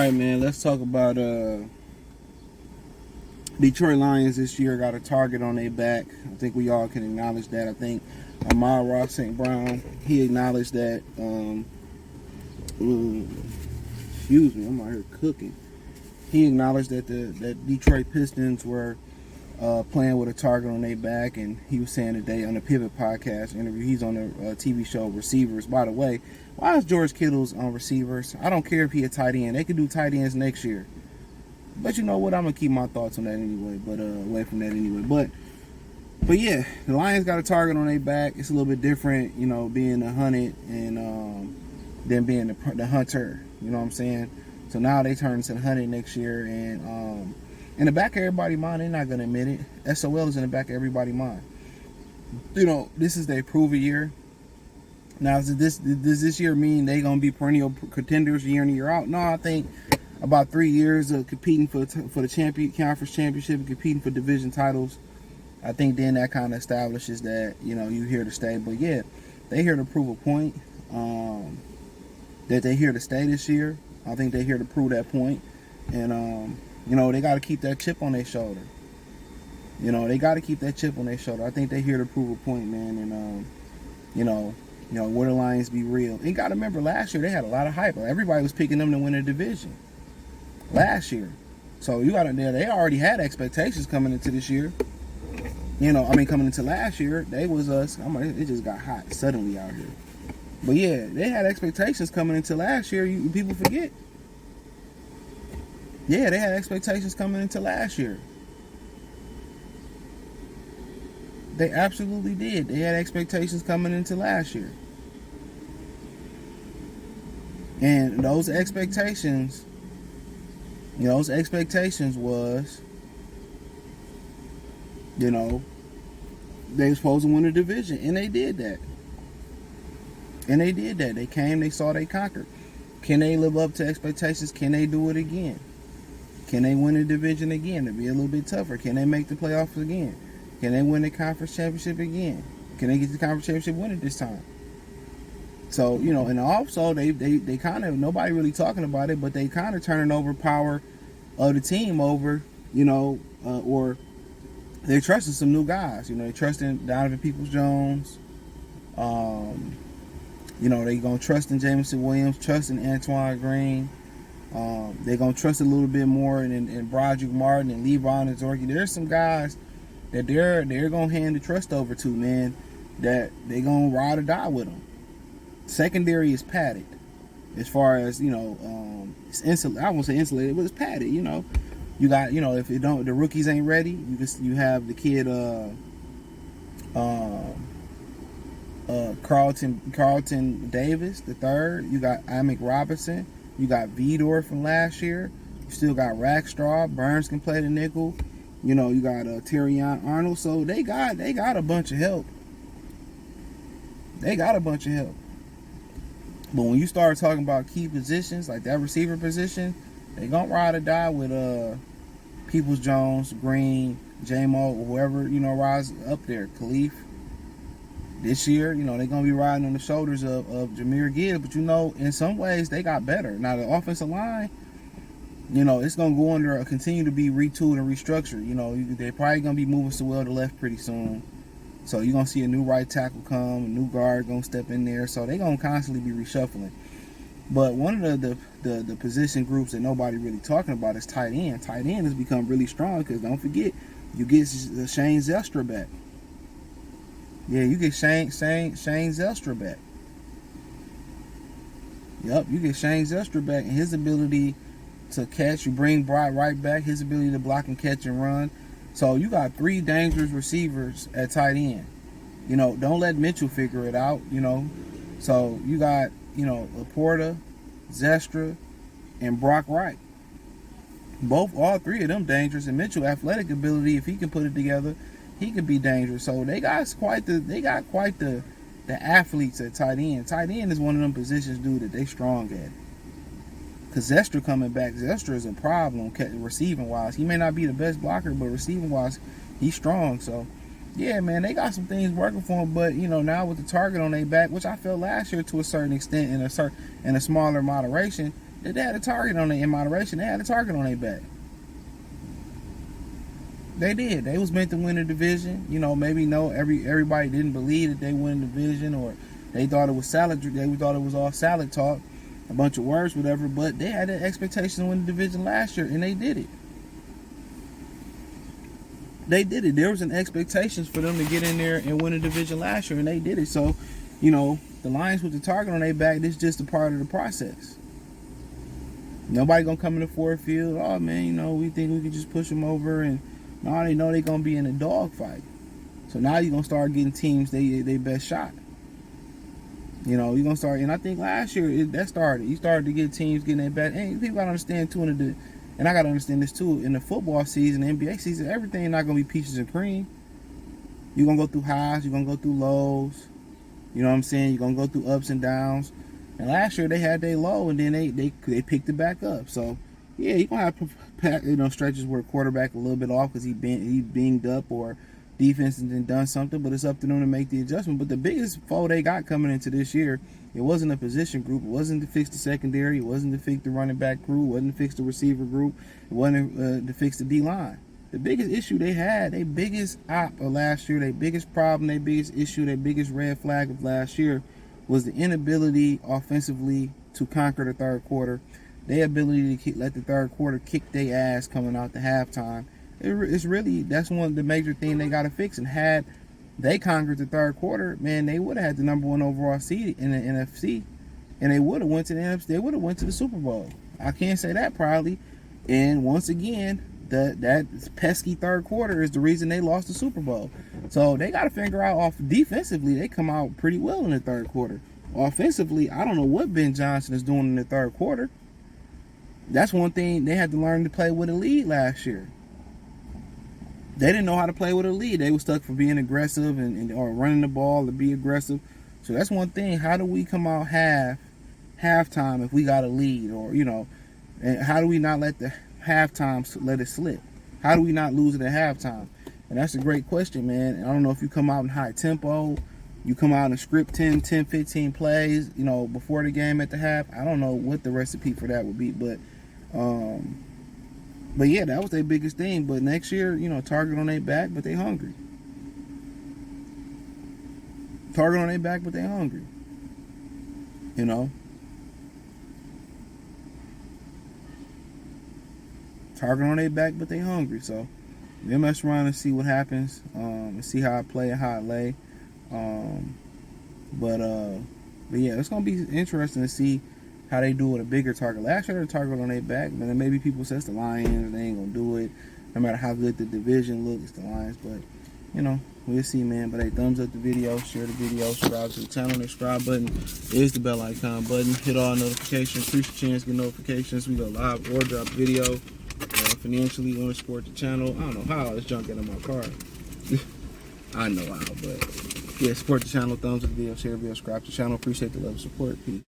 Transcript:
right, man. Let's talk about Detroit Lions this year. Got a target on their back. I think we all can acknowledge that. I think Amar Ross St. Brown, he acknowledged that. Excuse me, I'm out here cooking. He acknowledged that the Detroit Pistons were playing with a target on their back, and he was saying today on the Pivot podcast interview, he's on the TV show Receivers. By the way, why is George Kittle's on Receivers? I don't care if he a tight end. They could do tight ends next year. But you know what? I'm gonna keep my thoughts on that anyway. But away from that anyway. But yeah, the Lions got a target on their back. It's a little bit different, you know, being the hunted and than being the hunter. You know what I'm saying? So now they turn into the hunted next year, and in the back of everybody's mind, they're not gonna admit it. SOL is in the back of everybody's mind. You know, this is their prove a year. Now, does this year mean they gonna be perennial contenders year in and year out? No, I think about 3 years of competing for the conference championship and competing for division titles. I think then that kind of establishes that, you know, you're here to stay. But yeah, they here to prove a point. That they here to stay this year. I think they here to prove that point. And you know, they got to keep that chip on their shoulder. You know, they got to keep that chip on their shoulder. I think they here to prove a point, man. And you know, where the Lions be real. And you got to remember, last year they had a lot of hype. Everybody was picking them to win a division last year. So you got to know they already had expectations coming into this year. You know, I mean, coming into last year, they was us. It just got hot suddenly out here. But yeah, they had expectations coming into last year. People forget. Yeah, they had expectations coming into last year. They absolutely did. They had expectations coming into last year. And those expectations was, you know, they were supposed to win a division. And they did that. They came, they saw, they conquered. Can they live up to expectations? Can they do it again? Can they win a division again? To be a little bit tougher. Can they make the playoffs again? Can they win the conference championship again? Can they get the conference championship winner this time? So, you know, and also they kind of, nobody really talking about it, but they kind of turning over power of the team over, you know, or they're trusting some new guys. You know, they're trusting Donovan Peoples-Jones. You know, they're going to trust in Jameson Williams, trusting Antoine Green. They're going to trust a little bit more in Broderick Martin and Levon and Zorky. There's some guys that they're going to hand the trust over to, man, that they're going to ride or die with them. Secondary is padded. As far as, you know, it's insulated. I won't say insulated, but it's padded, you know. You got, you know, if the rookies ain't ready, you have the kid Carlton Davis, the third. You got Amick Robinson. You got Vidor from last year. You still got Rackstraw. Burns can play the nickel. You know, you got Terrion Arnold. So they got a bunch of help. But when you start talking about key positions, like that receiver position, they gonna ride or die with Peoples-Jones, Green, J-Mo, or whoever, you know, rides up there. Khalif. This year, you know, they're going to be riding on the shoulders of Jahmyr Gibbs. But, you know, in some ways, they got better. Now, the offensive line, you know, it's going to go under, continue to be retooled and restructured. You know, they're probably going to be moving Sewell to left pretty soon. So you're going to see a new right tackle come, a new guard going to step in there. So they're going to constantly be reshuffling. But one of the position groups that nobody really talking about is tight end. Tight end has become really strong because, don't forget, you get Shane Zelstra back. Yeah, you get Shane Zelstra back. Yep, you get Shane Zelstra back, and his ability to catch. You bring Bright right back, his ability to block and catch and run. So you got 3 dangerous receivers at tight end. You know, don't let Mitchell figure it out, you know. So you got, you know, Laporta, Zelstra, and Brock Wright. All 3 of them dangerous, and Mitchell athletic ability, if he can put it together, he could be dangerous. So they got quite the athletes at tight end. Tight end is one of them positions, dude, that they strong at. Because Zelstra coming back, Zelstra is a problem receiving wise. He may not be the best blocker, but receiving wise, he's strong. So yeah, man, they got some things working for him. But you know, now with the target on their back, which I felt last year to a certain extent, in a smaller moderation, They had a target on their, in moderation, they had a target on their back. They did. They was meant to win the division. You know, maybe everybody didn't believe that they win the division, or they thought it was salad. They thought it was all salad talk, a bunch of words, whatever. But they had the expectation to win the division last year, and they did it. They did it. There was an expectations for them to get in there and win the division last year, and they did it. So, you know, the Lions with the target on their back, this is just a part of the process. Nobody gonna come in the Ford Field. Oh man, you know, we think we can just push them over, and now they know they're gonna be in a dogfight. So now you're gonna start getting teams they best shot. You know, you're gonna start, and I think last year that started. You started to get teams getting their best. And people gotta understand too, and I gotta understand this too. In the football season, the NBA season, everything not gonna be peaches and cream. You're gonna go through highs. You're gonna go through lows. You know what I'm saying? You're gonna go through ups and downs. And last year they had their low, and then they picked it back up. So yeah, you're gonna have, you know, stretches where the quarterback a little bit off because he binged up, or defense has done something, but it's up to them to make the adjustment. But the biggest foe they got coming into this year, it wasn't a position group. It wasn't to fix the secondary. It wasn't to fix the running back crew. It wasn't to fix the receiver group. It wasn't to fix the D-line. The biggest issue they had, their biggest op of last year, their biggest problem, their biggest issue, their biggest red flag of last year was the inability offensively to conquer the third quarter. Their ability to let the third quarter kick their ass coming out to halftime. It's really, that's one of the major things they got to fix. And had they conquered the third quarter, man, they would have had the number 1 overall seed in the NFC, and they would have went to the NFC. They would have went to the Super Bowl. I can't say that proudly. And once again, that pesky third quarter is the reason they lost the Super Bowl. So they got to figure out off defensively. They come out pretty well in the third quarter. Offensively, I don't know what Ben Johnson is doing in the third quarter. That's one thing they had to learn to play with a lead last year. They didn't know how to play with a lead. They were stuck for being aggressive or running the ball to be aggressive. So that's one thing. How do we come out halftime if we got a lead, or, you know, and how do we not let the halftime let it slip? How do we not lose it at halftime? And that's a great question, man. And I don't know if you come out in high tempo, you come out and script 10, 15 plays, you know, before the game at the half. I don't know what the recipe for that would be, but yeah, that was their biggest thing. But next year, you know, target on their back, but they hungry. Target on their back, but they hungry. You know? Target on their back, but they hungry. So they mess around and see what happens, and see how I play and how I lay. But yeah, it's gonna be interesting to see how they do with a bigger target. Last year, the target on their back, but then maybe people say it's the Lions, they ain't gonna do it. No matter how good the division looks, it's the Lions. But you know, we'll see, man. But hey, thumbs up the video, share the video, subscribe to the channel. The subscribe button is the bell icon button. Hit all notifications. Increase your chance to get notifications. We go live or drop video. Financially, want to support the channel. I don't know how this junk out of my car. I know how, but yeah, support the channel. Thumbs up the video, share the video, subscribe to the channel. Appreciate the love and support. Peace.